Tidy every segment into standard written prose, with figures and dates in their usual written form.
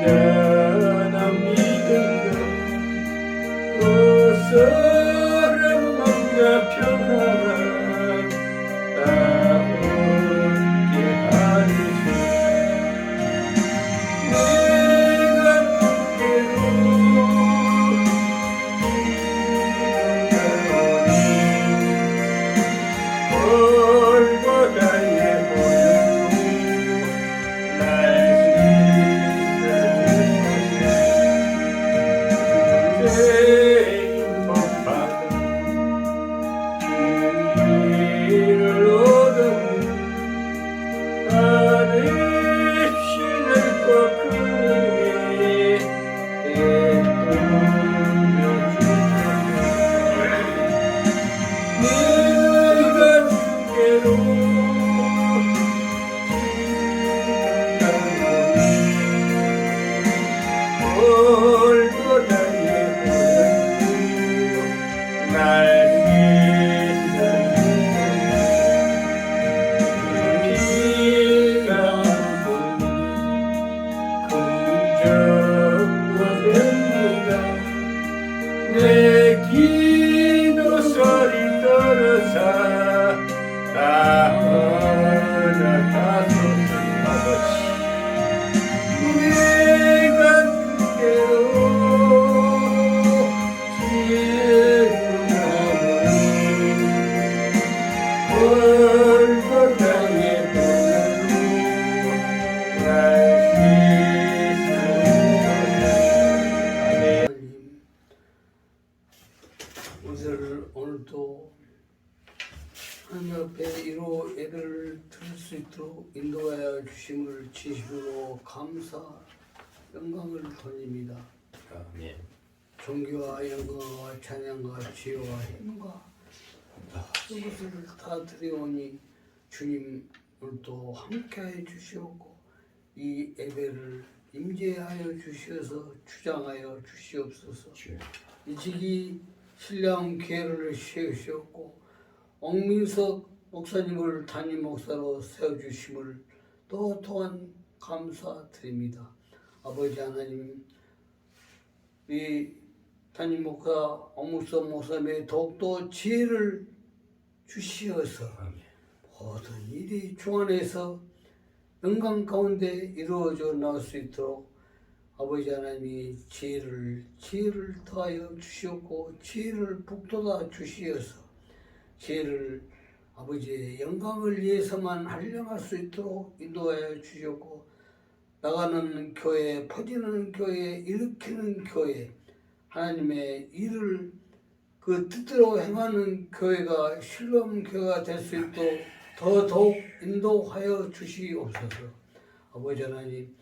영원한 믿음과 사랑만과 평화가 다 얻게 하리소. 내가 때로 돌보다 예보요 날 씻어주는 길을 얻었네. 하늘 신을 꺾으니 내가 주께로 돌보다 예쁘고 날 씻어주는 긍정과 변리가 내 기도 소리 들어서 다 허락하소서. 아버지 내가 주께로 지혜로나무니 돌보다 예쁘고 날 씻어주소서. 오늘도 하나님 앞에 이로 예배를 드릴 수 있도록 인도하여 주심을 진심으로 감사 영광을 돌립니다. 아멘. 존귀와 영광과 찬양과 지혜와 힘과 모든 것을 다 드리오니 주님 오늘도 함께하여 주시옵고 이 예배를 임재하여 주시어서 주장하여 주시옵소서. 일찍이 신령 교회를 세우시었고 옥민석 목사님을 담임 목사로 세워주심을 또 또한 감사드립니다. 아버지 하나님, 이 담임 목사 옥민석 목사님의 더욱더 지혜를 주시어서 모든 일이 주 안에서 영광 가운데 이루어져 나올 수 있도록 아버지 하나님이 지혜를 더하여 주시옵고 지혜를 북돋아 주시어서 지혜를 아버지의 영광을 위해서만 활용할 수 있도록 인도하여 주시옵고 나가는 교회, 퍼지는 교회, 일으키는 교회, 하나님의 일을 그 뜻대로 행하는 교회가 실험 교회가 될 수 있도록 더더욱 인도하여 주시옵소서. 아버지 하나님,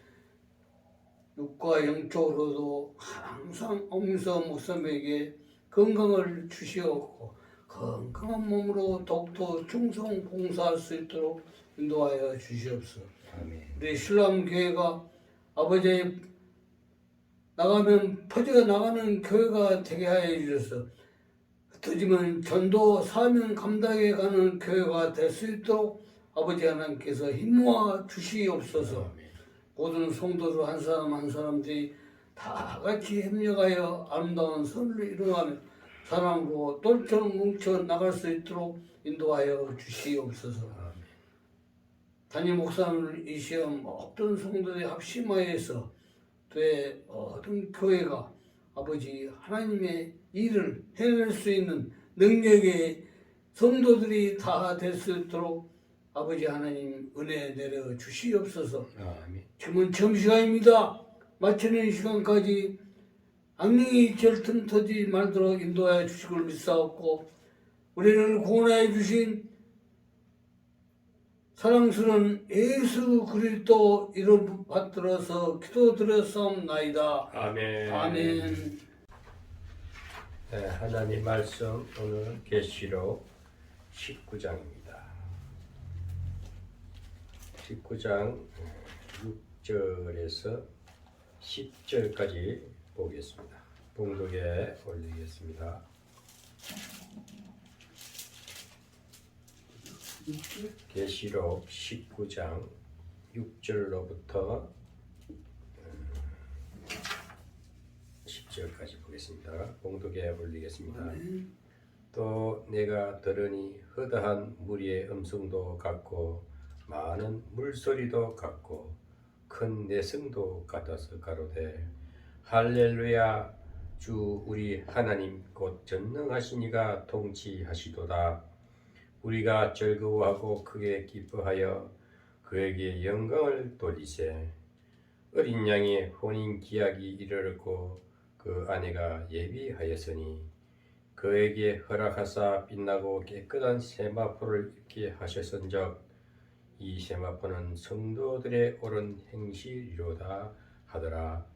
육과 영적으로도 항상 옥민석 목사님에게 건강을 주시옵고 건강한 몸으로 더욱더 충성 봉사할 수 있도록 인도하여 주시옵소서. 우리 신람 교회가 아버지의 나가면 퍼져 나가는 교회가 되게 하여 주셔서 흩어지면 전도 사명 감당해 가는 교회가 될 수 있도록 아버지 하나님께서 힘모아 주시옵소서. 모든 성도들 한 사람 한 사람들이 다 같이 협력하여 아름다운 선을 이루어가며 사랑으로 똘똘 뭉쳐 나갈 수 있도록 인도하여 주시옵소서. 담임 목사님을 이 시험 모든 성도들이 합심하여서 모든 교회가 아버지 하나님의 일을 해낼 수 있는 능력의 성도들이 다 될 수 있도록 아버지 하나님 은혜 내려 주시옵소서. 지금은 점심시간입니다. 마치는 시간까지 악령이 절틈터지 말도록 인도하여 주시기를 믿사옵고 우리를 구원하여 주신 사랑스러운 예수 그리스도 이름 받들어서 기도드렸사옵나이다. 아멘. 아멘. 네, 하나님 말씀 오늘 계시록 19장입니다. 19장 6절에서 10절까지 보겠습니다. 봉독에 올리겠습니다. 계시록 19장 6절로부터 10절까지 보겠습니다. 봉독에 올리겠습니다. 아멘. 또 내가 들으니 허다한 무리의 음성도 같고 많은 물소리도 같고 큰 내성도 같아서 가로되 할렐루야 주 우리 하나님 곧 전능하신 이가 통치하시도다. 우리가 즐거워하고 크게 기뻐하여 그에게 영광을 돌리세. 어린 양의 혼인 기약이 이르렀고 그 아내가 예비하였으니 그에게 허락하사 빛나고 깨끗한 세마포를 입게 하셨은적 이 세마포는 성도들의 옳은 행실이로다 하더라.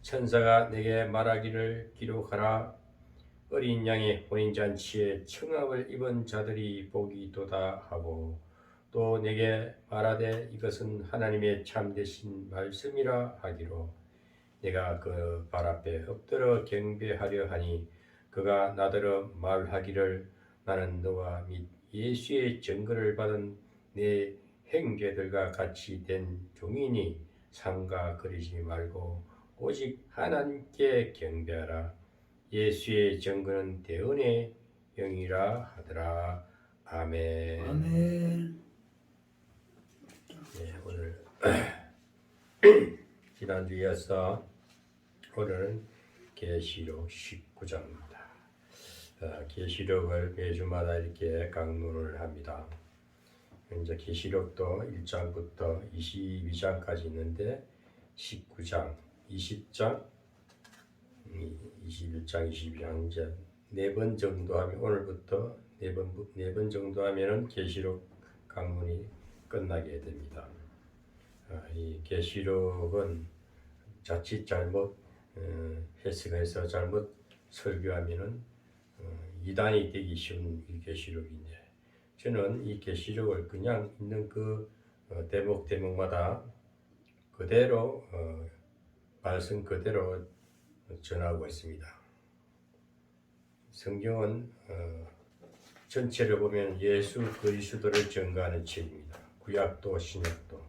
천사가 내게 말하기를 기록하라. 어린 양의 혼인잔치에 청함을 입은 자들이 복이 있도다 하고 또 내게 말하되 이것은 하나님의 참되신 말씀이라 하기로 내가 그 발 앞에 엎드려 경배하려 하니 그가 나더러 말하기를 나는 너와 및 예수의 증거를 받은 내 형제들과 같이 된 종이니 상가 그리지 말고 오직 하나님께 경배하라. 예수의 증거는 대언의 영이라 하더라. 아멘. 아멘. 네, 오늘 지난주에 이어서 오늘은 계시록 19장입니다. 계시록을 매주마다 이렇게 강론을 합니다. 이제 계시록도 1장부터 22장까지 있는데 19장, 20장, 21장, 22장 이제 4번 정도 하면 오늘부터 4번 정도 하면은 계시록 강론이 끝나게 됩니다. 이 계시록은 자칫 잘못 해석해서 잘못 설교하면은 이단이 되기 쉬운 이 계시록인데 저는 이 계시록을 그냥 있는 그 대목마다 그대로 말씀 그대로 전하고 있습니다. 성경은 전체를 보면 예수 그리스도를 증거하는 책입니다. 구약도 신약도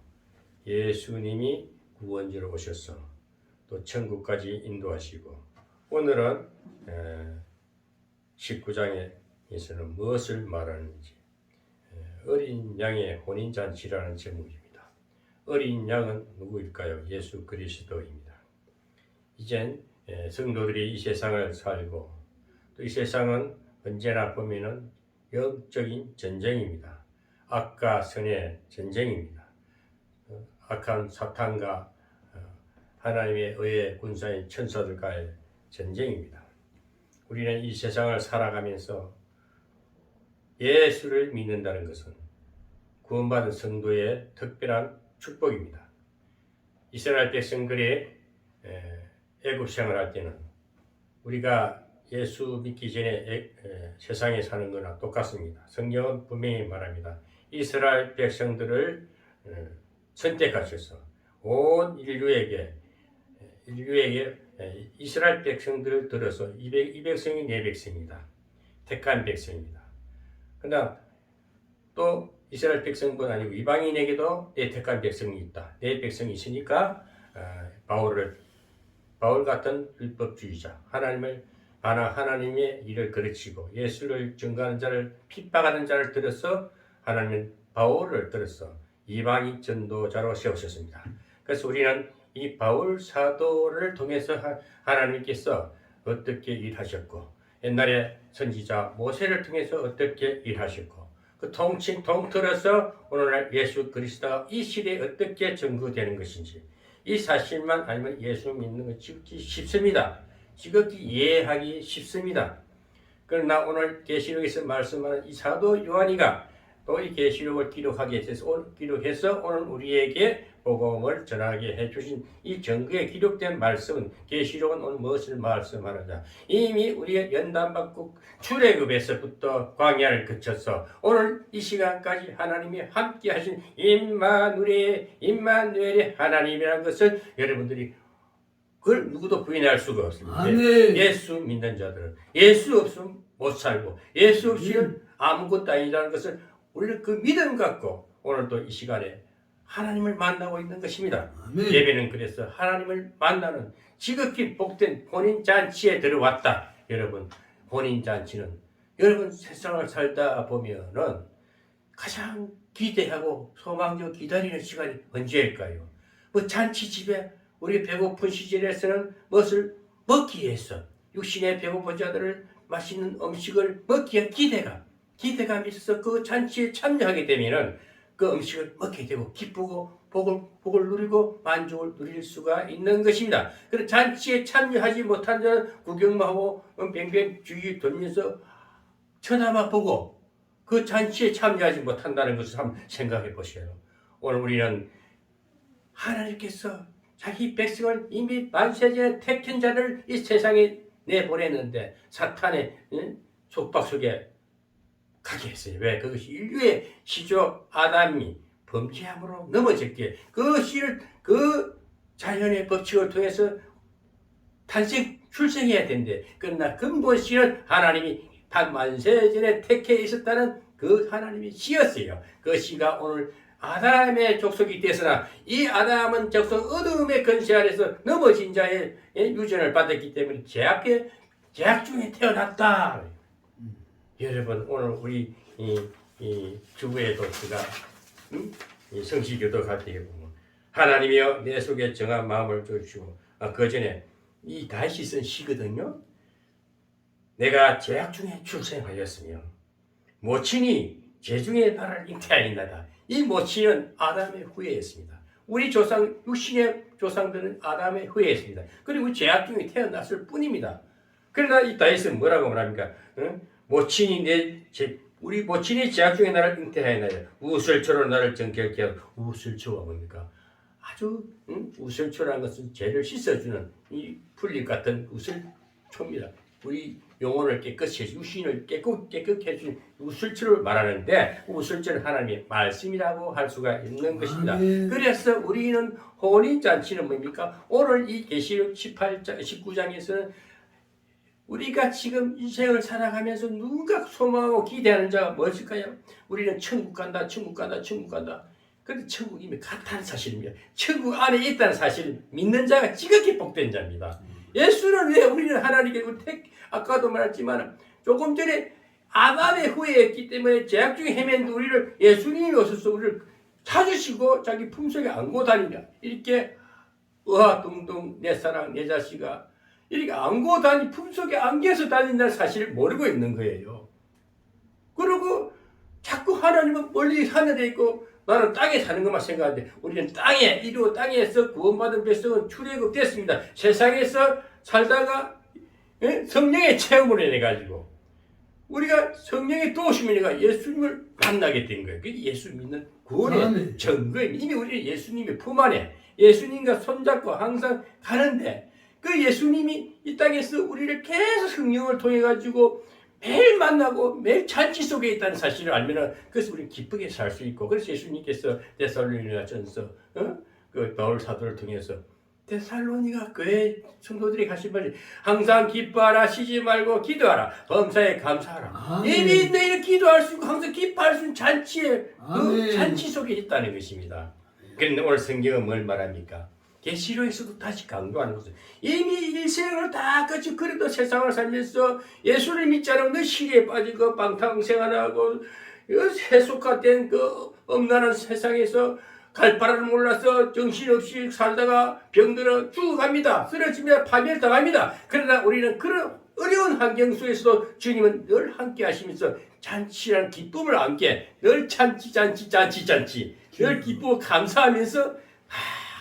예수님이 구원주로 오셔서 또 천국까지 인도하시고 오늘은 19장에서는 무엇을 말하는지 어린 양의 혼인잔치라는 제목입니다. 어린 양은 누구일까요? 예수 그리스도입니다. 이젠 성도들이 이 세상을 살고 또 이 세상은 언제나 보면은 영적인 전쟁입니다. 악과 선의 전쟁입니다. 악한 사탄과 하나님의 의의 군사인 천사들과의 전쟁입니다. 우리는 이 세상을 살아가면서 예수를 믿는다는 것은 구원받은 성도의 특별한 축복입니다. 이스라엘 백성들이 애굽 생활할 때는 우리가 예수 믿기 전에 세상에 사는 거나 똑같습니다. 성경은 분명히 말합니다. 이스라엘 백성들을 선택하셔서 온 인류에게 이스라엘 백성들을 들어서 이 백성이 내 백성이다. 택한 백성이다. 그러나 또 이스라엘 백성뿐 아니고 이방인에게도 내 택한 백성이 있다. 내 백성이 있으니까 바울 같은 율법주의자, 하나님의 일을 가르치고 예수를 증거하는 자를 핍박하는 자를 들어서 하나님은 바울을 들어서 이방인 전도자로 세우셨습니다. 그래서 우리는 이 바울 사도를 통해서 하나님께서 어떻게 일하셨고 옛날에 선지자 모세를 통해서 어떻게 일하셨고 그 통틀어서 오늘날 예수 그리스도가 이 시대에 어떻게 전거되는 것인지 이 사실만 알면 예수 믿는 건 지극히 쉽습니다. 지극히 이해하기 쉽습니다. 그러나 오늘 계시록에서 말씀하는 이 사도 요한이가 또 이 계시록을 기록해서 오늘 우리에게 복음을 전하게 해주신 이 전거에 기록된 말씀은 계시록은 오늘 무엇을 말씀하느냐 이미 우리의 연단받고 출애굽에서부터 광야를 거쳐서 오늘 이 시간까지 하나님이 함께 하신 임마누엘의 하나님이라는 것을 여러분들이 그걸 누구도 부인할 수가 없습니다. 아멘. 예수 믿는 자들은 예수 없으면 못 살고 예수 없이는 아무것도 아니라는 것을 우리 그 믿음 갖고 오늘 또 이 시간에 하나님을 만나고 있는 것입니다. 아멘. 예배는 그래서 하나님을 만나는 지극히 복된 혼인잔치에 들어왔다. 여러분, 혼인잔치는 여러분 세상을 살다 보면은 가장 기대하고 소망적 기다리는 시간이 언제일까요? 뭐 잔치집에 우리 배고픈 시절에서는 무엇을 먹기 위해서 육신의 배고픈 자들을 맛있는 음식을 먹기 위한 기대감이 있어서 그 잔치에 참여하게 되면은 그 음식을 먹게 되고 기쁘고 복을 누리고 만족을 누릴 수가 있는 것입니다. 그래서 잔치에 참여하지 못한 자는 구경만 하고 뱅뱅 주위 돌면서 쳐다만 보고 그 잔치에 참여하지 못한다는 것을 한번 생각해 보세요. 오늘 우리는 하나님께서 자기 백성을 이미 만세전에 택한 자를 이 세상에 내보냈는데 사탄의 속박 속에 가게 했어요. 왜? 그것이 인류의 시조 아담이 범죄함으로 넘어졌기에 그 자연의 법칙을 통해서 출생해야 된대. 그러나 근본 씨는 하나님이 만세전에 택해 있었다는 그 하나님의 씨였어요. 그 씨가 오늘 아담의 족속이 되으나 이 아담은 적성 어둠의 권세 아래서 넘어진 자의 유전을 받았기 때문에 죄악 중에 태어났다. 여러분 오늘 우리 이 주부의 도시가 이 성시교도 같은 보면 하나님이여 내 속에 정한 마음을 주시고 그 전에 이 다시 쓴 시거든요. 내가 죄악 중에 출생하였으며 모친이 죄 중에 나를 잉태하였나이다. 이 모친은 아담의 후예였습니다. 우리 조상 육신의 조상들은 아담의 후예였습니다. 그리고 죄악 중에 태어났을 뿐입니다. 그러나 이 다윗은 뭐라고 말합니까? 우리 모친이 죄악 중에 나를 잉태하였나이다. 우슬초로 나를 정결케 하고 우슬초가 뭡니까? 아주 우슬초라는 것은 죄를 씻어주는 이 풀잎 같은 우슬초입니다. 우리 영혼을 깨끗이 해주고 육신을 깨끗게 해주는 우슬초를 말하는데 우슬초는 하나님의 말씀이라고 할 수가 있는 것입니다. 그래서 우리는 혼인잔치는 뭡니까? 오늘 이 계시록 19장에서는 우리가 지금 인생을 살아가면서 누군가 소망하고 기대하는 자가 무엇일까요? 우리는 천국 간다. 그런데 천국이 이미 갔다는 사실입니다. 천국 안에 있다는 사실을 믿는 자가 지극히 복된 자입니다. 예수는 왜 우리는 하나님께 아까도 말했지만 조금 전에 아담의 후예였기 때문에 죄악 중에 헤맨 우리를 예수님이 오셔서 우리를 찾으시고 자기 품속에 안고 다니며 이렇게 의아둥둥 내 사랑 내 자식아 이렇게 안고 품속에 안겨서 다닌다는 사실을 모르고 있는 거예요. 그리고 자꾸 하나님은 멀리 하늘에 있고 나는 땅에 사는 것만 생각하는데 우리는 땅에서 구원받은 백성은 출애굽됐습니다. 세상에서 살다가 성령의 체험을 해가지고 우리가 성령의 도우심을 해가 예수님을 만나게 된 거예요. 그게 예수 믿는 구원의 증거입니다. 이미 우리는 예수님의 품 안에 예수님과 손잡고 항상 가는데 그 예수님이 이 땅에서 우리를 계속 성령을 통해 가지고 매일 만나고 매일 잔치 속에 있다는 사실을 알면 그래서 우리는 기쁘게 살 수 있고 그래서 예수님께서 데살로니가전서 그 바울 사도를 통해서 데살로니가 교회 성도들이 가신 말이 항상 기뻐하라 쉬지 말고 기도하라 범사에 감사하라. 이미 너희는 기도할 수 있고 항상 기뻐할 수 있는 잔치에 그 잔치 속에 있다는 것입니다. 그런데 오늘 성경은 뭘 말합니까? 계시록에서도 다시 강조하는 것은 이미 일생을 다 끝이 그래도 세상을 살면서 예수를 믿지 않으면 너 시리에 빠지고 방탕생활하고 세속화된 그 엄난한 세상에서 갈 바를 몰라서 정신없이 살다가 병들어 죽어갑니다. 쓰러지며 파멸당합니다. 그러나 우리는 그런 어려운 환경 속에서도 주님은 늘 함께 하시면서 잔치라는 기쁨을 함께 늘 잔치 늘 기쁘고 감사하면서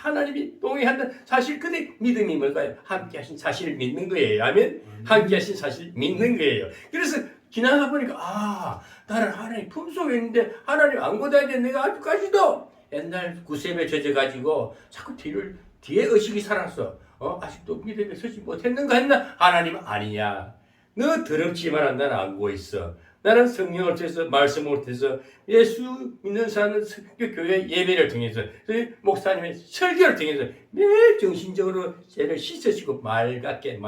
하나님이 동의한다는 사실 그대 믿음이 뭘까요? 함께 하신 사실을 믿는 거예요. 아멘? 함께 하신 사실을 믿는 거예요. 그래서 지나다 보니까 나는 하나님 품속에 있는데 하나님 안고 다니는 내가 아직까지도 옛날 구셉에 젖어가지고 자꾸 뒤에 의식이 살았어. 아직도 믿음에 서지 못했는가 했나? 하나님은 아니냐. 너 더럽지만 나는 안고 있어. 나는 성령을 통해서 말씀을 통해서 예수 믿는 사람은 교회 예배를 통해서 목사님의 설교를 통해서 매일 정신적으로 죄를 씻으시고 맑게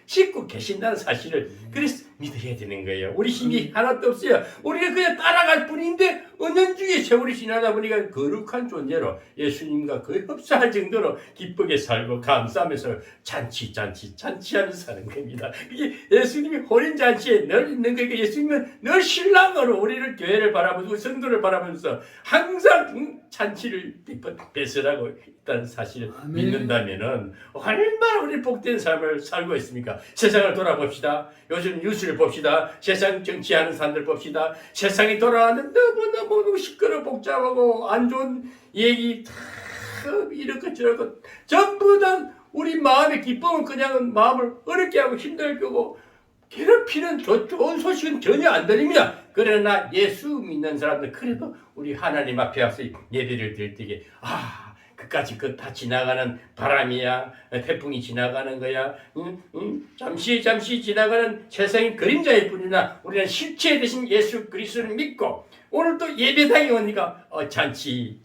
씻고 계신다는 사실을 그래서 믿어야 되는 거예요. 우리 힘이 하나도 없어요. 우리는 그냥 따라갈 뿐인데 은연중에 세월이 지나다 보니까 거룩한 존재로 예수님과 거의 흡사할 정도로 기쁘게 살고 감사하면서 잔치하면서 사는 겁니다. 이게 예수님이 혼인잔치에 늘 있는 거니까 예수님은 늘 신랑으로 우리를 교회를 바라보고 성도를 바라보면서 항상 잔치를 배설하고 있다는 사실을 아멘. 믿는다면은 얼마나 우리 복된 삶을 살고 있습니까? 세상을 돌아봅시다. 요즘 뉴스를 봅시다. 세상 정치하는 사람들 봅시다. 세상이 돌아가는데 너무 시끄러 복잡하고 안 좋은 얘기 다 이렇게 저렇게 전부 다 우리 마음의 기쁨은 그냥 마음을 어렵게 하고 힘들게 하고 괴롭히는 좋은 소식은 전혀 안 들립니다. 그러나 예수 믿는 사람들 그래도 우리 하나님 앞에 와서 예배를 드릴 때에 그까지 그 다 지나가는 바람이야, 태풍이 지나가는 거야, 잠시 지나가는 세상의 그림자일 뿐이나 우리는 실체 대신 예수 그리스도를 믿고 오늘 또 예배당에 오니까 잔치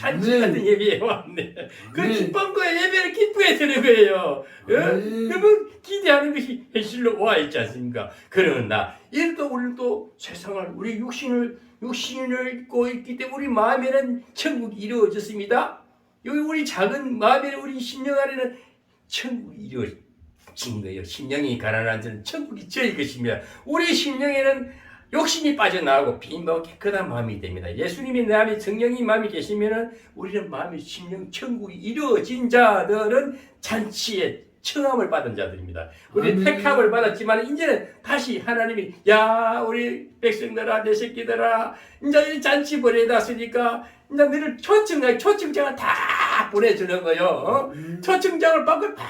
같은 예배에 왔네. 그 기쁜 거에 예배를 기쁘게 드는 거예요. 그러면 기대하는 것이 현실로 와 있지 않습니까? 그러나 우리도 세상을 우리 육신을 입고 있기 때문에 우리 마음에는 천국이 이루어졌습니다. 여기 우리 작은 마음에 우리 심령 안에는 천국이 이루어진 거예요. 심령이 가난한 자는 천국이 저희 것입니다. 우리 심령에는 욕심이 빠져나오고 빈하고 깨끗한 마음이 됩니다. 예수님이 내 안에 성령이 마음이 계시면은 우리는 마음이 심령 천국이 이루어진 자들은 잔치에 청함을 받은 자들입니다. 우리 택함을 받았지만 이제는 다시 하나님이 우리 백성들아 내 새끼들아 이제 이 잔치 보내놨으니까 이제 너를 초청장을 다 보내주는 거요. 초청장을 받고 다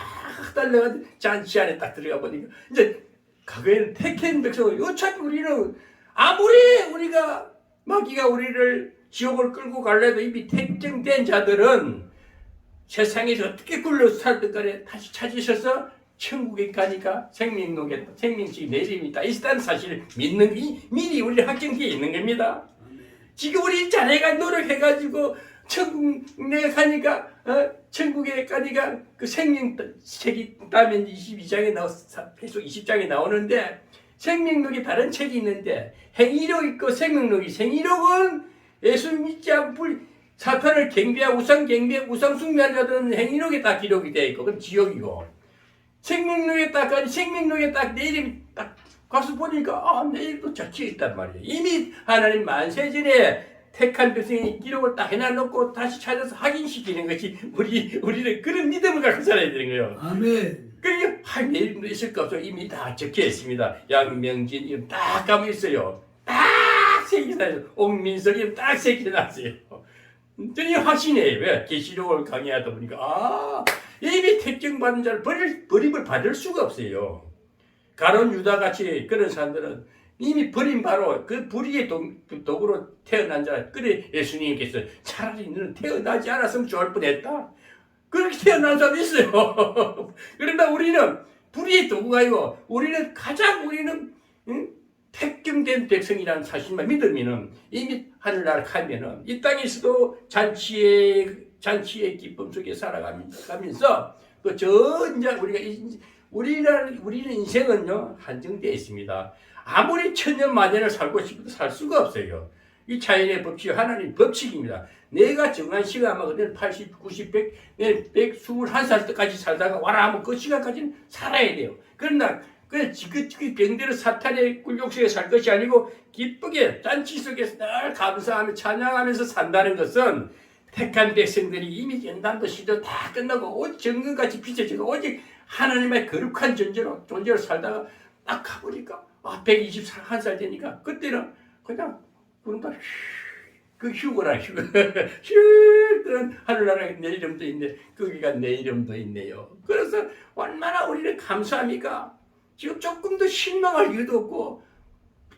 달려가 잔치 안에 딱 들어가 보니까 이제 과거에는 택한 백성 어차피 우리는 아무리 우리가 마귀가 우리를 지옥을 끌고 갈래도 이미 택정된 자들은 세상에서 어떻게 굴러 살든 간에 다시 찾으셔서 천국에 가니까 생명책이 내림이 다 있다는 사실을 믿는 미리 우리 확정기에 있는 겁니다. 지금 우리 자네가 노력해가지고 천국에 가니까 천국에 가니까 그 생명책이 다음에 22장에 계속 20장에 나오는데 생명록이 다른 책이 있는데 행위록 있고 생명록은 예수 믿지 않고 사탄을 경배하고 우상 숭배하는 자들은 행위록에 딱 기록이 되어 있고 그건 지옥이고 생명록에 딱 내 이름이 딱 가서 보니까 내 이름도 적혀 있단 말이에요. 이미 하나님 만세전에 택한 백성이 기록을 딱 해놔놓고 다시 찾아서 확인시키는 것이 우리는 그런 믿음을 갖고 살아야 되는 거예요. 아멘. 그러니까 내 이름도 있을 거 없어. 이미 다 적혀 있습니다. 양명진 이름 딱 가면 있어요. 딱 새겨놨어요. 옥민석 이름 딱 새겨놨어요. 전혀 확신해요. 왜? 계시록을 강의하다 보니까 이미 택정받은 자를 버림을 받을 수가 없어요. 가론 유다 같이 그런 사람들은 이미 버린 바로 그 불의의 도구로 태어난 자라. 그래 예수님께서 차라리 너는 태어나지 않았으면 좋을 뻔했다. 그렇게 태어난 사람이 있어요. 그런데 우리는 불의의 도구가 아니고 우리는 택정된 백성이라는 사실만 믿으면은 이미 하늘나라 가면은 이 땅에서도 잔치의 기쁨 속에 살아가면서 또 전자 우리는 인생은요 한정되어 있습니다. 아무리 천년 만년을 살고 싶어도 살 수가 없어요. 이 자연의 법칙이 하나님 법칙입니다. 내가 정한 시간만 그때는 80, 90, 100, 121살 때까지 살다가 와라 하면 그 시간까지는 살아야 돼요. 그러나 그 병대로 사탄의 굴욕 속에 살 것이 아니고 기쁘게 잔치 속에서 늘 감사하며 찬양하면서 산다는 것은 택한 백성들이 이미 연단도 시도 다 끝나고 오직 정금같이 비춰지고 오직 하나님의 거룩한 존재로 살다가 딱 가보니까 121살 되니까 그때는 그냥 그런가 그 휴거라 휴거 하늘나라에 내 이름도 있네 거기가 내 이름도 있네요. 그래서 얼마나 우리는 감사합니까? 지금 조금 더 실망할 이유도 없고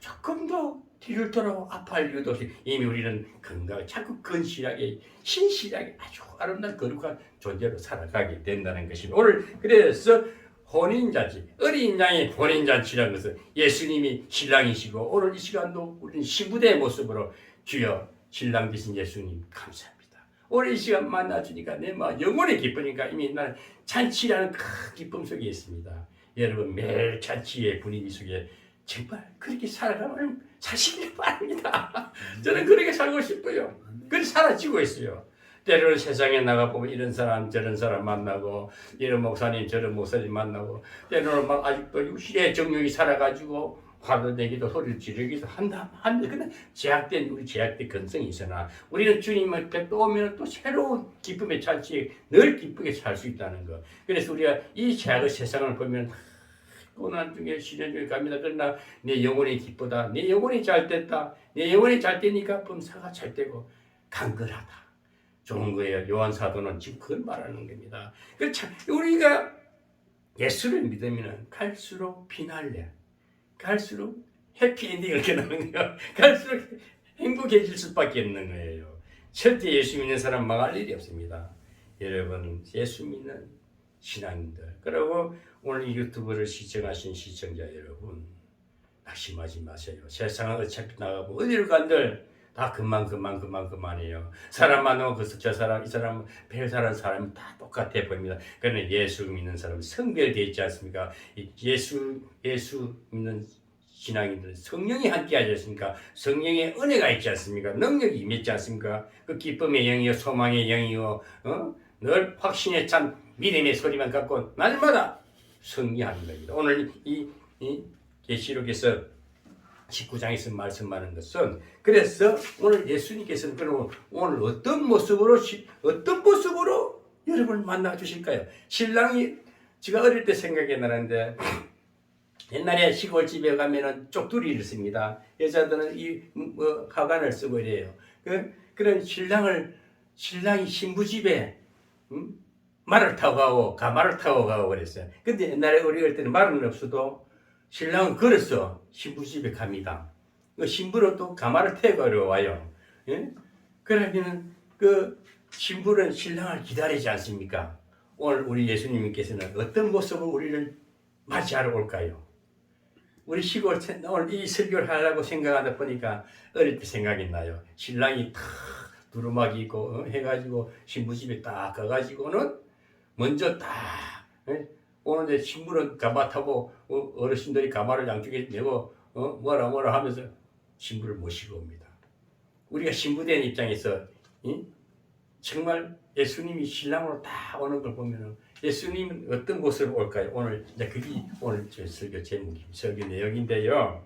조금 더 뒤를 돌아보고 아파할 이유도 없이 이미 우리는 건강하게 자꾸 건실하게 신실하게 아주 아름다운 거룩한 존재로 살아가게 된다는 것입니다. 오늘 그래서 혼인잔치, 어린 양의 혼인잔치라는 것은 예수님이 신랑이시고 오늘 이 시간도 우리는 신부대의 모습으로 주여 신랑 되신 예수님 감사합니다. 오늘 이 시간 만나주니까 내 마음 영원히 기쁘니까 이미 나는 잔치라는 큰 기쁨 속에 있습니다. 여러분 매일 잔치의 분위기 속에 정말 그렇게 살아가면 사시길 바랍니다. 저는 그렇게 살고 싶어요. 그렇게 살아지고 있어요. 때로는 세상에 나가보면 이런 사람 저런 사람 만나고 이런 목사님 저런 목사님 만나고 때로는 막 아직도 육신의 정욕이 살아가지고 화도 내기도 소리를 지르기도 한다. 근데 우리 제약된 근성이 있으나 우리는 주님을 뵙고 오면 또 새로운 기쁨의 잔치에 늘 기쁘게 살 수 있다는 것. 그래서 우리가 이 제약의 세상을 보면 고난 중에 시련 중에 갑니다. 그러나 내 영혼이 기쁘다. 내 영혼이 잘 됐다. 내 영혼이 잘 되니까 범사가 잘 되고 강건하다. 좋은 거예요. 요한 사도는 지금 그걸 말하는 겁니다. 우리가 예수를 믿으면 갈수록 피날레, 갈수록 해피엔딩을 깨닫는 거예요. 갈수록 행복해질 수밖에 없는 거예요. 절대 예수 믿는 사람 망할 일이 없습니다. 여러분 예수 믿는 신앙인들 그리고 오늘 이 유튜브를 시청하신 시청자 여러분 낙심하지 마세요. 세상은 어차피 나가고 어디를 간들 다 그만해요. 사람 만나고 저 사람 이 사람 별 사람은 다 똑같아 보입니다. 그러나 예수 믿는 사람은 성별되어 있지 않습니까? 예수 믿는 신앙인들은 성령이 함께 하지 않습니까? 성령의 은혜가 있지 않습니까? 능력이 임했지 않습니까? 그 기쁨의 영이요 소망의 영이요 늘 확신에 찬 믿음의 소리만 갖고 날마다 승리하는 겁니다. 오늘 이 계시록에서 19장에서 말씀하는 것은 그래서 오늘 예수님께서는 그럼 오늘 어떤 모습으로 여러분을 만나 주실까요? 신랑이 제가 어릴 때 생각이 나는데 옛날에 시골집에 가면은 쪽두리를 씁니다. 여자들은 이 가관을 쓰고 이래요. 그런 신랑이 신부집에 말을 타고 가고 가마를 타고 가고 그랬어요. 근데 옛날에 우리 어릴 때는 말은 없어도 신랑은 걸었어. 신부집에 갑니다. 신부는 또 가마를 태우러 와요. 예? 그러면은 그 신부는 신랑을 기다리지 않습니까? 오늘 우리 예수님께서는 어떤 모습으로 우리를 맞이하러 올까요? 우리 시골 오늘 이 설교를 하려고 생각하다 보니까 어릴 때 생각이 나요. 신랑이 탁 두루마기 있고 해가지고 신부집에 딱 가가지고는 먼저 딱 오는데 신부는 가마 타고 어르신들이 가마를 양쪽에 메고 뭐라 하면서 신부를 모시고 옵니다. 우리가 신부된 입장에서 정말 예수님이 신랑으로 다 오는 걸 보면은 예수님은 어떤 모습으로 올까요? 오늘 이제 그게 오늘 제 설교 제목이 설교 내용인데요.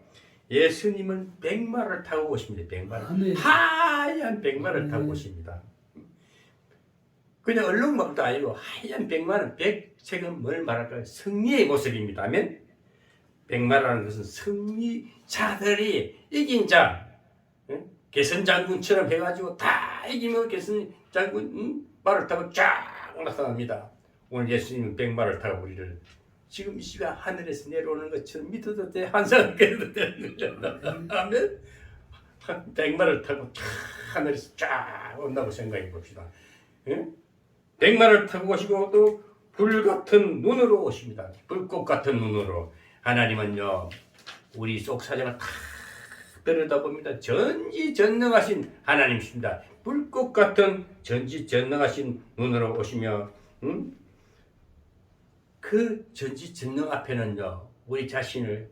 예수님은 백마를 타고 오십니다. 백마를 하얀 백마를 타고 오십니다. 그냥 얼룩말도 아니고 하얀 백마는 백색은 뭘 말할까요? 승리의 모습입니다. 아멘. 백마라는 것은 승리자들이 이긴 자, 개선장군처럼 해가지고 다 이기면 개선장군 말을 타고 쫙 나타납니다. 오늘 예수님은 백마를 타고 우리를 지금 이 시간 하늘에서 내려오는 것처럼 믿어도 돼, 환상을 깨도 되는 거죠. 아멘. 백마를 타고 하늘에서 쫙 온다고 생각해 봅시다. 백마를 타고 오시고 또 불같은 눈으로 오십니다. 불꽃 같은 눈으로. 하나님은요 우리 속 사정을 다 들여다봅니다. 전지전능하신 하나님이십니다. 불꽃 같은 전지전능하신 눈으로 오시며 그 전지전능 앞에는요 우리 자신을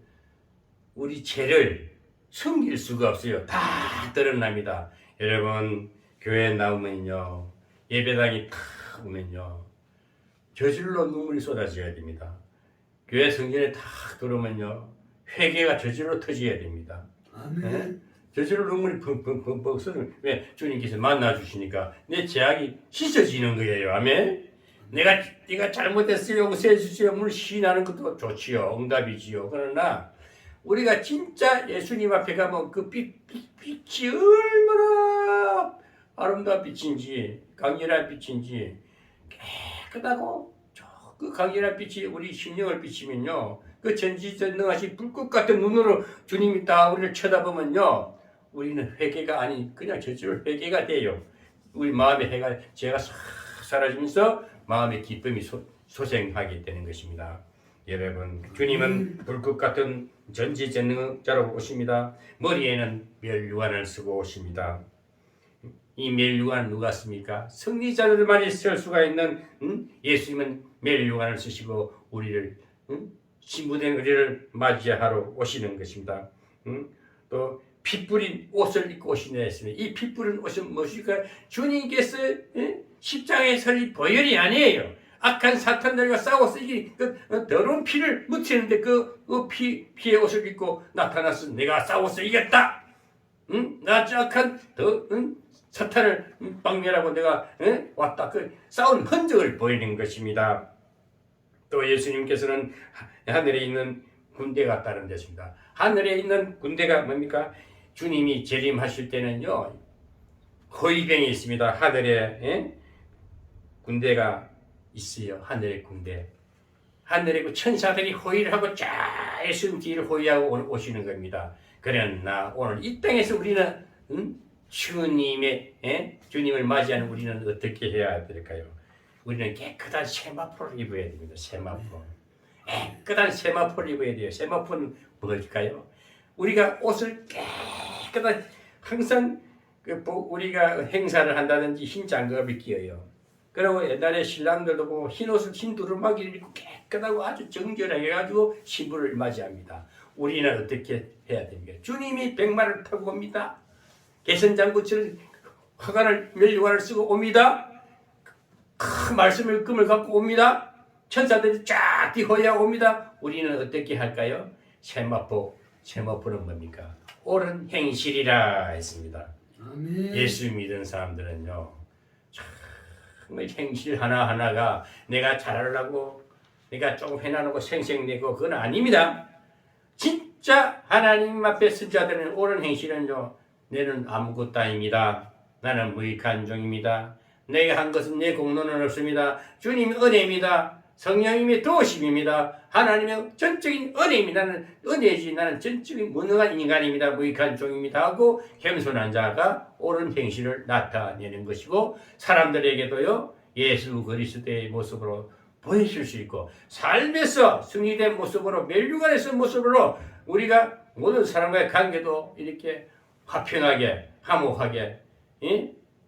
우리 죄를 숨길 수가 없어요. 다 드러납니다. 여러분 교회에 나오면요 예배당이 탁 오면요 저절로 눈물이 쏟아져야 됩니다. 교회 성전에 탁 들어오면요 회개가 저절로 터져야 됩니다. 아멘. 저절로 눈물이 펑펑펑펑 쏟는 왜 주님께서 만나 주시니까 내 죄악이 씻어지는 거예요. 아멘. 네가 잘못했어요. 용서해 주세요. 물론 시인하는 것도 좋지요. 응답이지요. 그러나 우리가 진짜 예수님 앞에 가면 그 빛이 얼마나 아름다운 빛인지 강렬한 빛인지 깨끗하고 그 강렬한 빛이 우리 심령을 비치면요 그 전지전능하신 불꽃 같은 눈으로 주님이 다 우리를 쳐다보면요 우리는 회개가 아닌 그냥 저절로 회개가 돼요. 우리 마음의 죄가 싹 사라지면서 마음의 기쁨이 소생하게 되는 것입니다. 여러분, 주님은 불꽃 같은 전지전능자로 오십니다. 머리에는 멸류관을 쓰고 오십니다. 이 멸류관 누가 씁니까? 승리자들만이 쓸 수가 있는 예수님은 멸류관을 쓰시고 우리를 신부된 우리를 맞이하러 오시는 것입니다. 또 핏뿌린 옷을 입고 오시네 했습니다. 이 핏뿌린 옷은 무엇일까? 주님께서 십자가에 설이 보혈이 아니에요. 악한 사탄들과 싸워서 이 더러운 피를 묻히는데 그 피의 옷을 입고 나타나서 내가 싸워서 이겼다. 나 악한 사탄을 박멸하고 내가 왔다. 그 싸운 흔적을 보이는 것입니다. 또 예수님께서는 하늘에 있는 군대가 다른 데입니다. 하늘에 있는 군대가 뭡니까? 주님이 재림하실 때는요, 호위병이 있습니다. 하늘에 군대가 있어요. 하늘의 군대. 하늘의 그 천사들이 호위를 하고 쫙 예수님 뒤를 호위하고 오시는 겁니다. 그러나 오늘 이 땅에서 우리는 주님을 맞이하는 우리는 어떻게 해야 될까요? 우리는 깨끗한 세마포를 입어야 됩니다. 세마포. 깨끗한 세마포를 입어야 돼요. 세마포는 뭘까요? 우리가 옷을 깨끗한 항상 우리가 행사를 한다든지 흰 장갑을 끼어요. 그리고 옛날에 신랑들도 보고 흰 옷을 흰 두루마기를 입고 깨끗하고 아주 정결하게 해가지고 신부를 맞이합니다. 우리는 어떻게 해야 됩니까? 주님이 백마를 타고 옵니다. 개선장구처럼 화관을 멸류관을 쓰고 옵니다. 큰 말씀을 금을 갖고 옵니다. 천사들이 쫙 뒤호야하고 옵니다. 우리는 어떻게 할까요? 세마포는 뭡니까? 옳은 행실이라 했습니다. 아멘. 예수 믿은 사람들은요, 정말 행실 하나하나가 내가 잘하려고 내가 조금 해놔놓고 생색내고 그건 아닙니다. 진짜 하나님 앞에 쓴 자들은 옳은 행실은요, 내는 아무것도 아닙니다. 나는 무익한 종입니다. 내가 한 것은 내 공로는 없습니다. 주님의 은혜입니다. 성령님의 도우심입니다. 하나님의 전적인 은혜입니다. 나는 은혜지. 나는 전적인 무능한 인간입니다. 무익한 종입니다. 하고 겸손한 자가 옳은 행실을 나타내는 것이고 사람들에게도요, 예수 그리스도의 모습으로 보여줄 수 있고 삶에서 승리된 모습으로 멸류관에서 모습으로 우리가 모든 사람과의 관계도 이렇게 화평하게 화목하게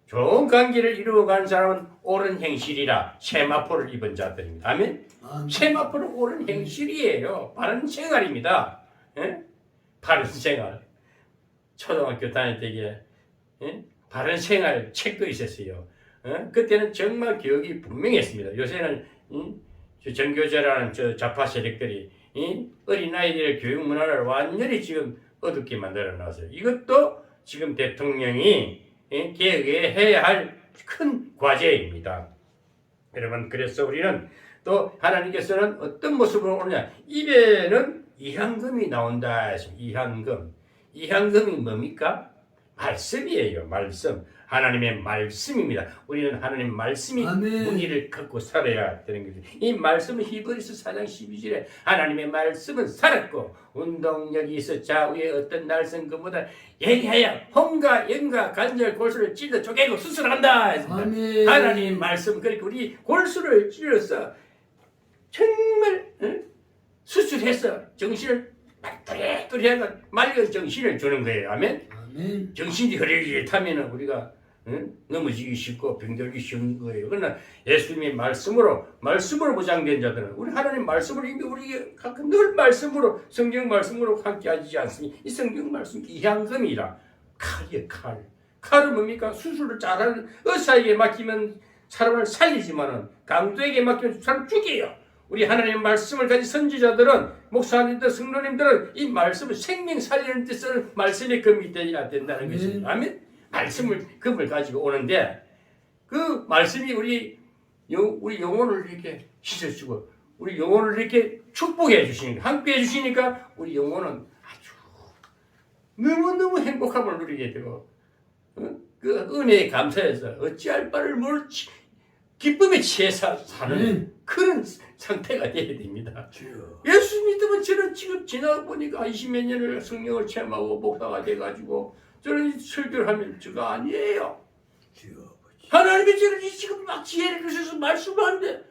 좋은 관계를 이루어가는 사람은 옳은 행실이라 세마포를 입은 자들입니다. 아멘? 세마포는 옳은 행실이에요. 바른 생활입니다. 바른 생활. 초등학교 다닐 때에 바른 생활 책도 있었어요. 그때는 정말 교육이 분명했습니다. 요새는 전교제라는 저 좌파 세력들이 어린아이들의 교육 문화를 완전히 지금 어둡게 만들어 놨어요. 이것도 지금 대통령이 개혁해야 할 큰 과제입니다. 여러분, 그래서 우리는 또 하나님께서는 어떤 모습으로 오느냐? 입에는 이향금이 나온다. 이향금이 뭡니까? 말씀이에요. 말씀. 하나님의 말씀입니다. 우리는 하나님 말씀이 무늬를 갖고 살아야 되는 거죠. 이 말씀은 히브리서 4장 12절에 하나님의 말씀은 살았고 운동력이 있어 좌우에 어떤 날선 것보다 예리하여 혼과 영과 관절 골수를 찔러 쪼개고 수술한다. 하나님의 말씀, 그러니까 우리 골수를 찔러서 정말 수술해서 정신을 뚜리뚜리하고 맑은 정신을 주는 거예요. 아멘. 정신이 흐릿하면 우리가 넘어지기 쉽고 병들기 쉬운 거예요. 그러나 예수님의 말씀으로 보장된 자들은 우리 하나님 말씀을 이미 우리에게 늘 말씀으로 성경 말씀으로 함께하지 않습니까? 이 성경 말씀 이향금이라 칼이에요. 칼은 뭡니까? 수술을 잘하는 의사에게 맡기면 사람을 살리지만은 강도에게 맡기면 사람 죽여요. 우리 하나님의 말씀을 가진 선지자들은 목사님들, 성도님들은 이 말씀을 생명 살리는 데 쓰는 말씀의 금이 되어야 된다는 것입니다. 아멘. 말씀을 금을 가지고 오는데 그 말씀이 우리 영혼을 이렇게 씻어주고 우리 영혼을 이렇게 축복해 주시니까 함께 해 주시니까 우리 영혼은 아주 너무너무 행복함을 누리게 되고 그 은혜에 감사해서 어찌할 바를 모르지 기쁨에 취해서 사는 그런 상태가 되어야 됩니다. 예수 믿으면 저는 지금 지나고 보니까 20몇 년을 성령을 체험하고 목사가 돼가지고 저는 설교를 하면 저가 아니에요. 하나님이 저를 지금 막 지혜를 주셔서 말씀을 하는데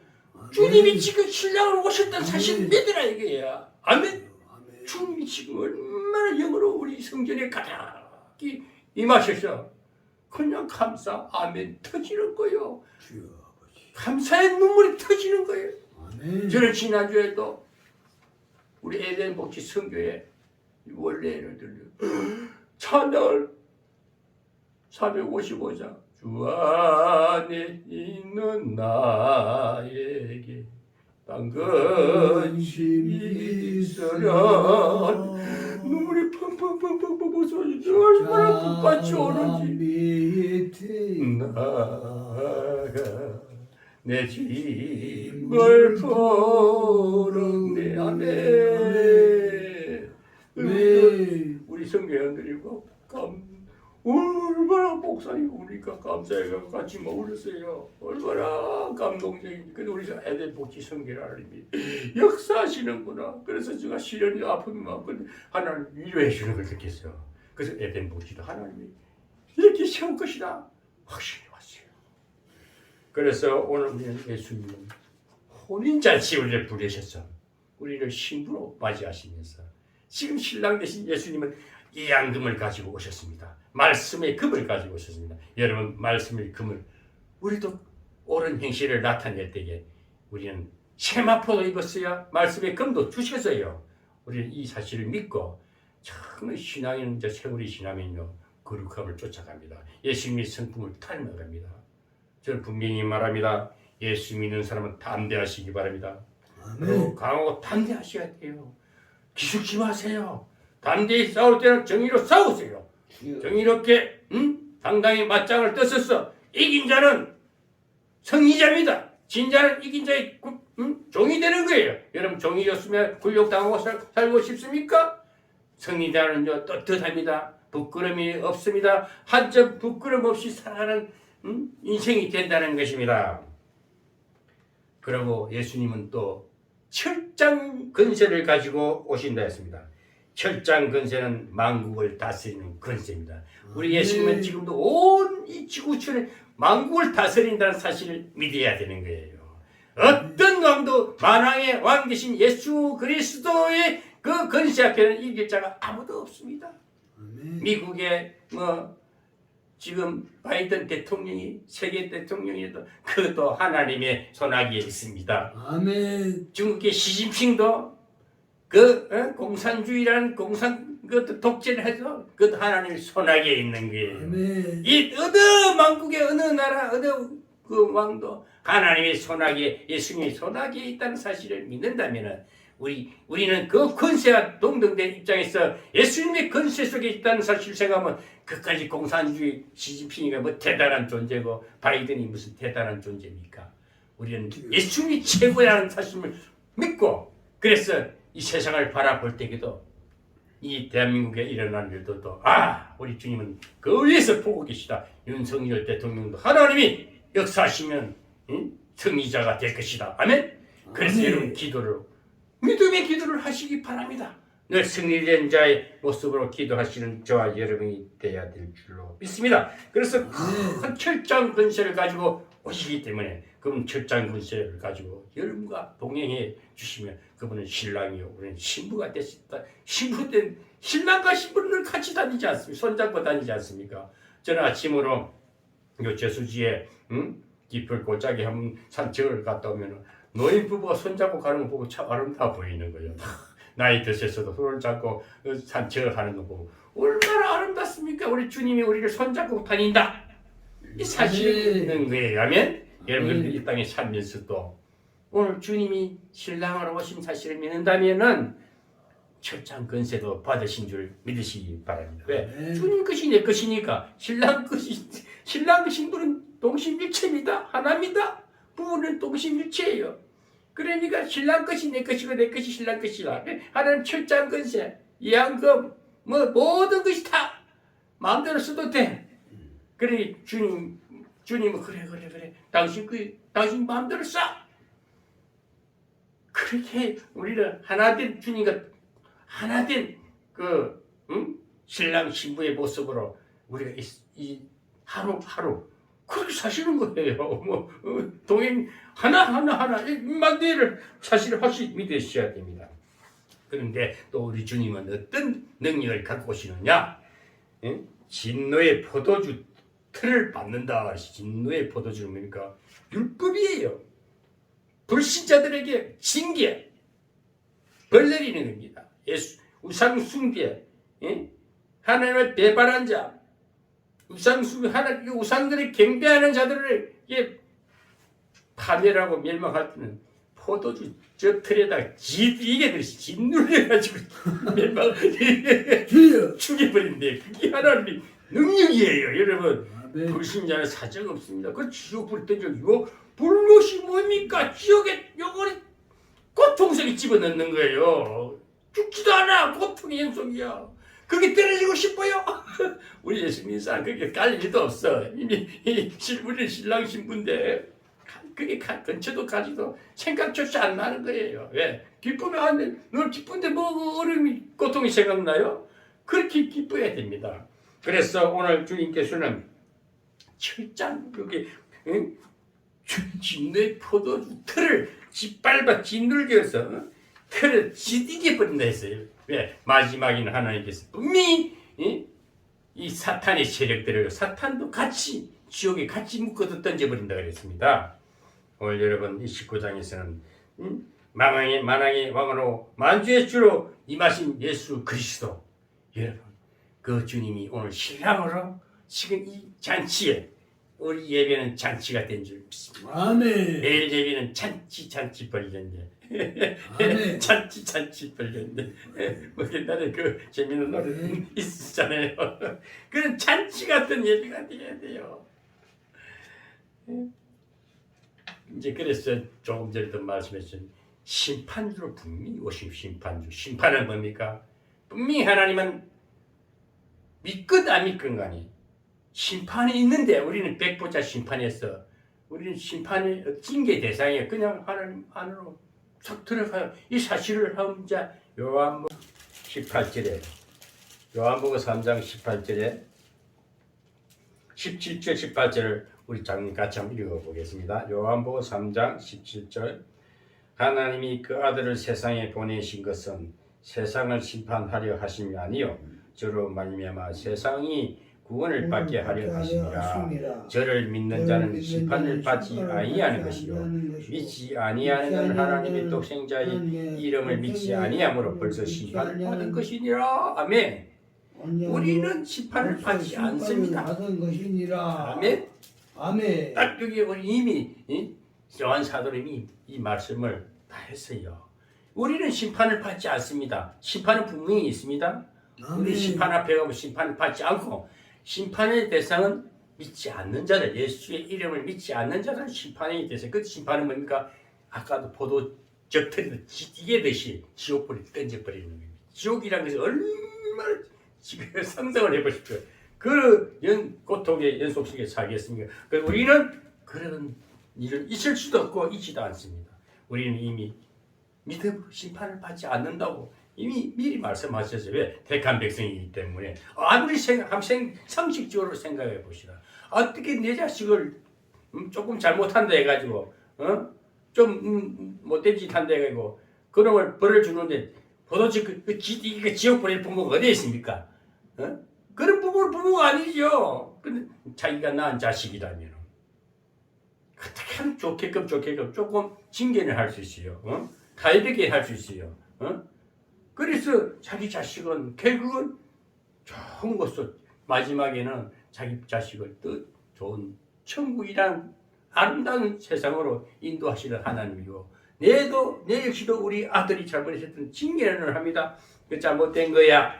주님이 지금 신랑을 오셨다는 사실을 믿으라 이거야. 아멘. 아멘. 주님이 지금 얼마나 영으로 우리 성전에 가득히 임하셔서 그냥 감사 아멘 터지는 거예요. 주여 아버지. 감사의 눈물이 터지는 거예요. 아멘. 저는 지난주에도 우리 에덴 복지 성교회 원래를 들려 찬양을 455장 주 안에 있는 나에게 당근심이 있으랴 눈물이 펑펑펑펑펑 쏟아지지 얼마나 끝같이 오는지 나가 내 짐을 풀었네 아멘 우리 성교회원들이고 얼마나 목사님 우리가 감사해가 같이 모였어요. 얼마나 감동적인지. 근데 우리 에덴 복지 성교회 하나님이 역사하시는구나. 그래서 제가 시련이 아픔이 많거든요. 하나님 위로해 주는 걸 느꼈어요. 그래서 에덴 복지도 하나님이 이렇게 세울 것이다 확신이 왔어요. 그래서 오늘 우리는 예수님은 혼인잔치 우리를 부르셔서 우리를 신부로 맞이하시면서 지금 신랑 되신 예수님은 이 양금을 가지고 오셨습니다. 말씀의 금을 가지고 오셨습니다. 여러분 말씀의 금을 우리도 옳은 행실을 나타낼 때에 우리는 세마포도 입었어야 말씀의 금도 주셔서요. 우리는 이 사실을 믿고 정말 신앙은 이제 세월이 지나면요 거룩함을 쫓아갑니다. 예수님의 성품을 닮아갑니다. 저는 분명히 말합니다. 예수 믿는 사람은 담대하시기 바랍니다. 그리고 강하고 담대하셔야 돼요. 기죽지 마세요. 담대히 싸울 때는 정의로 싸우세요. 정의롭게 당당히 맞짱을 떴었어. 이긴 자는 승리자입니다. 진 자는 이긴 자의 종이 되는 거예요. 여러분 종이였으면 굴욕당하고 살고 싶습니까? 승리자는요 떳떳합니다. 부끄러움이 없습니다. 한 점 부끄럼 없이 살아가는 인생이 된다는 것입니다. 그리고 예수님은 또 철장 근세를 가지고 오신다 했습니다. 철장 근세는 만국을 다스리는 근세입니다. 우리 예수님은 지금도 온 이 지구촌에 만국을 다스린다는 사실을 믿어야 되는 거예요. 어떤 왕도 만왕의 왕 되신 예수 그리스도의 그 근세 앞에는 이길 자가 아무도 없습니다. 미국의 지금 바이든 대통령이 세계 대통령이도 그것도 하나님의 손아귀에 있습니다. 아멘. 중국의 시진핑도 공산주의라는 그것도 독재를 해서 그것도 하나님의 손아귀에 있는 거예요. 아멘. 이 어느 만국의 어느 나라 어느 그 왕도 하나님의 손아귀에 예수님의 손아귀에 있다는 사실을 믿는다면은 우리는 그 권세와 동등된 입장에서 예수님의 권세 속에 있다는 사실을 생각하면 그까지 공산주의 시진핑이가 뭐 대단한 존재고 바이든이 무슨 대단한 존재입니까? 우리는 예수님이 최고라는 사실을 믿고 그래서 이 세상을 바라볼 때에도 이 대한민국에 일어난 일들도 우리 주님은 그 위에서 보고 계시다. 윤석열 대통령도 하나님이 역사하시면 승리자가 될 것이다. 아멘. 그래서 여러분 믿음의 기도를 하시기 바랍니다. 늘 승리된 자의 모습으로 기도하시는 저와 여러분이 되어야 될 줄로 믿습니다. 그래서 큰 철장 근세를 가지고 오시기 때문에 그분 철장 근세를 가지고 여러분과 동행해 주시면 그분은 신랑이요 우리는 신부가 됐습니다. 신부된 신랑과 신부는 같이 다니지 않습니까? 손잡고 다니지 않습니까? 저는 아침으로 요 저수지에 깊을 골짜기 한번 산책을 갔다 오면 노인 부부가 손잡고 가는 거 보고 참 아름다워 보이는 거예요. 나이 드셨어도 손을 잡고 산책을 하는 거 보고 얼마나 아름답습니까? 우리 주님이 우리를 손잡고 다닌다. 이 사실이 있는 거예요. 아멘? 여러분들 이 땅에 살면서도 오늘 주님이 신랑으로 오신 사실을 믿는다면은 철장 근세도 받으신 줄 믿으시기 바랍니다. 왜? 주님 것이 내 것이니까 신랑 신부는 동심일체입니다. 하나입니다. 부부는 동심일체예요. 그러니까 신랑 것이 내 것이고 내 것이 신랑 것이라. 하나님 철장 근세, 이양금, 모든 것이 다 마음대로 써도 돼. 그러니 주님은 그래. 당신 마음대로 써. 그렇게 우리는 하나된 주님과 하나된 신랑 신부의 모습으로 우리가 이 하루하루 그렇게 사시는 거예요. 동행 하나 만대를 사실 확실히 믿으셔야 됩니다. 그런데 또 우리 주님은 어떤 능력을 갖고 오시느냐? 응? 진노의 포도주 틀을 받는다. 진노의 포도주는 뭡니까? 율법이에요. 불신자들에게 징계, 벌 내리는 겁니다. 예수, 우상 숭배, 하나님을 배반한 자, 우상 숭배, 하나님 우상들을 경배하는 자들을 파멸하고 멸망할 때는 포도주 저 틀에다가 이게 들이 짓눌려가지고 멸망 죽여버린대. 그게 하나님의 능력이에요, 여러분. 불신자는 사정 없습니다. 그 지옥불 던져주고 불못이 뭡니까? 지옥에 영원히 고통스럽게 집어넣는 거예요. 죽지도 않아. 고통의 연속이야. 그게 떨어지고 싶어요? 우리 예수님상 그게 깔 일도 없어. 이미 우리 신랑 신부인데 그게 근처도 가지도 생각조차 안 나는 거예요. 왜? 기쁘면 안 돼. 늘 기쁜데 뭐 어려움이 고통이 생각나요? 그렇게 기뻐야 됩니다. 그래서 오늘 주님께서는 철장 여기 진노의 포도주 틀을 짓밟아 짓눌겨서 틀을 짓이겨 버린다 했어요. 왜? 마지막에는 하나님께서 분명히 이 사탄의 세력들을 사탄도 같이 지옥에 같이 묶어서 던져버린다 그랬습니다. 오늘 여러분 이 19장에서는 만왕의 왕으로 만주의 주로 임하신 예수 그리스도, 여러분 그 주님이 오늘 신랑으로 지금 이 잔치에 우리 예배는 잔치가 된 줄 믿습니다. 아멘. 내일 예배는 잔치 벌렸네. 아멘. 잔치 벌렸네. 뭐 옛날에 그 재밌는 노래 있었잖아요. 그런 잔치 같은 예배가 돼야 돼요. 이제 그래서 조금 전에도 말씀했던 심판주로 분명히 오신 심판주. 심판은 뭡니까? 분명히 하나님은 믿건 안 믿건 간에 심판이 있는데 우리는 백보자 심판에서 우리는 심판의 징계 대상이에요. 그냥 하나님 안으로 싹 들어가요. 이 사실을 혼자 요한복음 18절에 요한복음 3장 18절에 17절 18절을 우리 장님 같이 한번 읽어보겠습니다. 요한복음 3장 17절 하나님이 그 아들을 세상에 보내신 것은 세상을 심판하려 하심이 아니요 저로 말미암아 세상이 구원을 받게 하려 하심이라. 저를 믿는 자는 심판을 받지 아니하는 것이요 믿지 아니하는 하나님의 독생자의 이름을 믿지 아니함으로 벌써 심판을 받은 것이니라. 아멘. 우리는 심판을 받지 않습니다. 아멘. 아멘. 딱 여기 우리 이미 요한 사도님이 이 말씀을 다 했어요. 우리는 심판을 받지 않습니다. 심판은 분명히 있습니다. 우리 심판 앞에 가고 심판을 받지 않고 심판의 대상은 믿지 않는 자들, 예수의 이름을 믿지 않는 자들 심판의 대상. 그 심판은 뭡니까? 아까도 포도 적털이 찌개듯이 지옥불에 던져버리는 겁니다. 지옥이라는 것이 얼마나 지금 상상을 해보십시오. 그 고통의 연속 속에 살겠습니까? 우리는 그런 일은 있을 수도 없고 있지도 않습니다. 우리는 이미 믿음으로 심판을 받지 않는다고 이미 미리 말씀하셨어요. 왜? 택한 백성이기 때문에. 아무리 상식적으로 생각해 보시라. 어떻게 내 자식을 조금 잘못한다 해가지고 좀 못된 짓 한다 해가지고 그런 걸 벌을 주는데 도대체 그 지옥 보낼 부모가 어디 있습니까? 그런 부모가 아니죠. 근데 자기가 낳은 자식이라면 어떻게 하면 좋게끔 조금 징계를 할 수 있어요. 가위르게 할 수 있어요. 그래서 자기 자식은 결국은 좋은 것으로 마지막에는 자기 자식을 또 좋은 천국이란 아름다운 세상으로 인도하시는 하나님이고 내 역시도 우리 아들이 잘못했던 징계를 합니다. 그 잘못된 거야.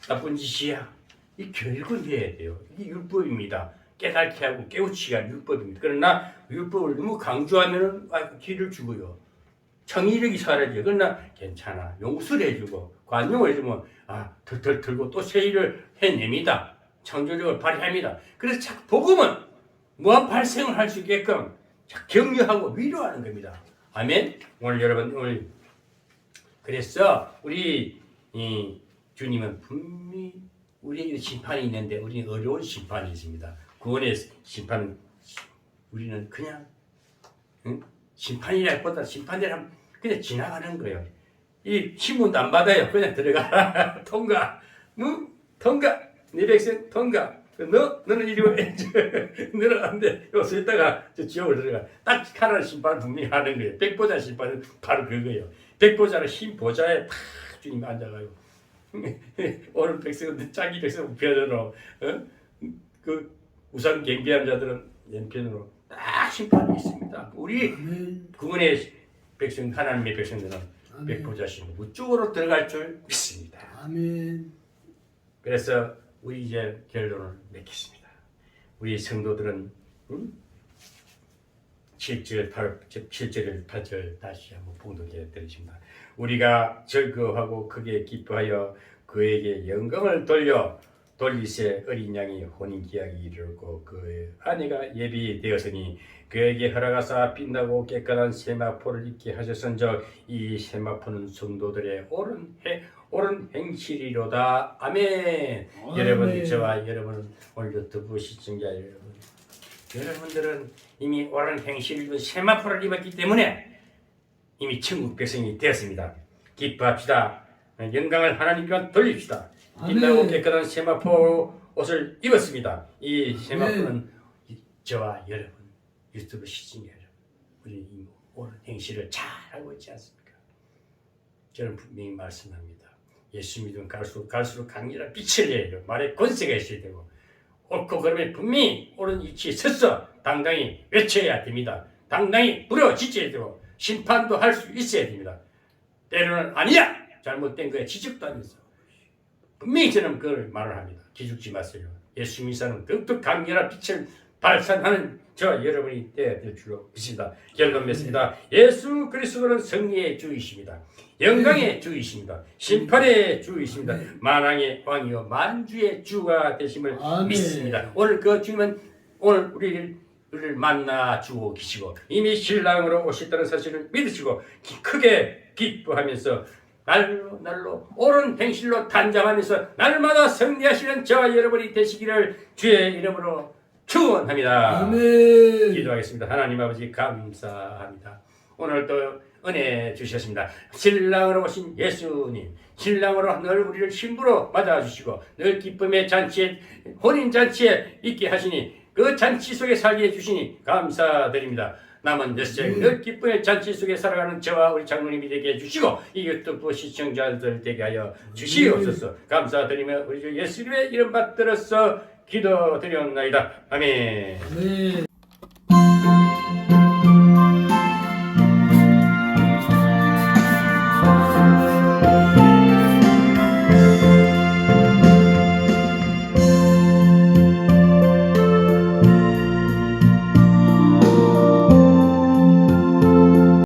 나쁜 짓이야. 이 교육을 해야 돼요. 이게 율법입니다. 깨닫게 하고 깨우치기가 율법입니다. 그러나 율법을 너무 강조하면 길을 주고요. 정의력이 사라져요. 그러나 괜찮아. 용서를 해주고 관용을 해주면 덜덜 들고 또 새 일을 해냅니다. 창조력을 발휘합니다. 그래서 복음은 무한 발생을 할 수 있게끔 격려하고 위로하는 겁니다. 아멘. 오늘 여러분 그래서 우리 주님은 분명히 우리에게 심판이 있는데 우리는 어려운 심판이 있습니다. 구원의 심판은 우리는 그냥 심판이라기보다 심판이란 그냥 지나가는 거예요. 이 신문도 안 받아요. 그냥 들어가. 통과. 통과. 네 백성 통과. 너는 이리 와. 너는 안 돼. 여기서 있다가 저 지옥을 들어가. 딱 하나의 심판을 분명히 하는 거예요. 백보자 심판은 바로 그거예요. 백보자는 흰 보좌에 탁 주님 앉아가요. 오늘 백성은 자기 백성 우편으로 그 우상 경배하는 자들은 왼편으로 딱 심판이 있습니다. 우리 구원의 백성 하나님의 백성들은 백보자신 우쪽으로 들어갈 줄 믿습니다. 아멘. 그래서 우리 이제 결론을 맺겠습니다. 우리 성도들은 7절 8절 다시 한번 봉독해 드리십니다. 우리가 즐거워하고 크게 기뻐하여 그에게 영광을 돌리세 어린 양이 혼인기약이 이르고 그의 아내가 예비되었으니 그에게 허락하사 빛나고 깨끗한 세마포를 입게 하셨은즉 이 세마포는 성도들의 옳은 행실이로다. 아멘. 여러분, 저와 여러분은 오늘 유튜브 시청자 여러분들은 이미 옳은 행실이고 세마포를 입었기 때문에 이미 천국 백성이 되었습니다. 기뻐합시다. 영광을 하나님께 돌립시다. 빛나고 깨끗한 세마포 옷을 입었습니다. 이 세마포는 저와 여러분, 유튜브 시청자 여러분, 우리 옳은 행실을 잘하고 있지 않습니까? 저는 분명히 말씀합니다. 예수 믿으면 갈수록 강렬한 빛을 내요. 말에 권세가 있어야 되고 옳고 그러면 분명히 옳은 위치에 서서 당당히 외쳐야 됩니다. 당당히 부르짖어야 되고 심판도 할 수 있어야 됩니다. 때로는 아니야! 잘못된 거에 지적도 하면서 분명히 저는 그걸 말을 합니다. 기죽지 마세요. 예수 믿사는 더욱더 강렬한 빛을 발산하는 저와 여러분이 되어야 될 줄로 믿습니다. 결론 맺습니다. 예수 그리스도는 승리의 주이십니다. 영광의 주이십니다. 심판의 주이십니다. 만왕의 왕이요 만주의 주가 되심을 믿습니다. 오늘 그 주님은 오늘 우리를 만나 주고 계시고 이미 신랑으로 오셨다는 사실을 믿으시고 크게 기뻐하면서 날로 옳은 행실로 단장하면서 날마다 승리하시는 저와 여러분이 되시기를 주의 이름으로 축원합니다. 아멘. 기도하겠습니다. 하나님 아버지 감사합니다. 오늘도 은혜 주셨습니다. 신랑으로 오신 예수님, 신랑으로 늘 우리를 신부로 맞아주시고 늘 기쁨의 잔치에 혼인 잔치에 있게 하시니 그 잔치 속에 살게 해주시니 감사드립니다. 남은 여생 늘 기쁨의 잔치 속에 살아가는 저와 우리 장로님이 되게 해주시고 이 유튜브 시청자들 되게 하여 주시옵소서. 감사드리며 우리 주 예수님의 이름 받들어서 기도드렸나이다. 아멘. 아멘.